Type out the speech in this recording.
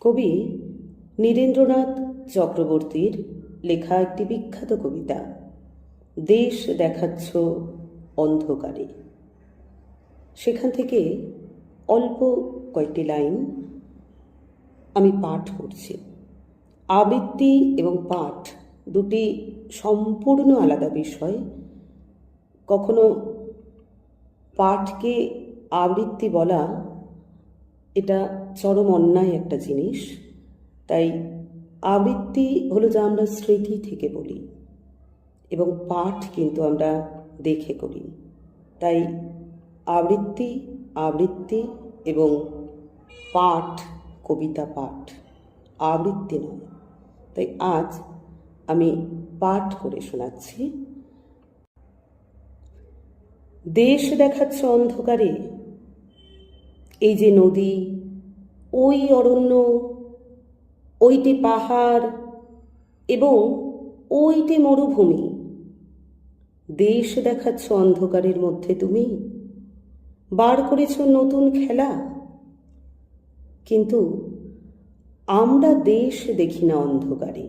কবি নীরেন্দ্রনাথ চক্রবর্তীর লেখা একটি বিখ্যাত কবিতা দেশ দেখাচ্ছ অন্ধকারে। সেখান থেকে অল্প কয়েকটি লাইন আমি পাঠ করছি। আবৃত্তি এবং পাঠ দুটি সম্পূর্ণ আলাদা বিষয়। কখনো পাঠকে আবৃত্তি বলা এটা চরম অন্যায় একটা জিনিস। তাই আবৃত্তি হলো যা আমরা স্মৃতি থেকে বলি, এবং পাঠ কিন্তু আমরা দেখে করি। তাই আবৃত্তি আবৃত্তি এবং পাঠ কবিতা পাঠ, আবৃত্তি নয়। তাই আজ আমি পাঠ করে শোনাচ্ছি। দেশ দেখাচ্ছ অন্ধকারে, এই যে নদী, ওই অরণ্য, ওইটি পাহাড় এবং ওইটি মরুভূমি। দেশ দেখাচ্ছ অন্ধকারের মধ্যে তুমি, বার করেছ নতুন খেলা। কিন্তু আমরা দেশ দেখি না অন্ধকারে,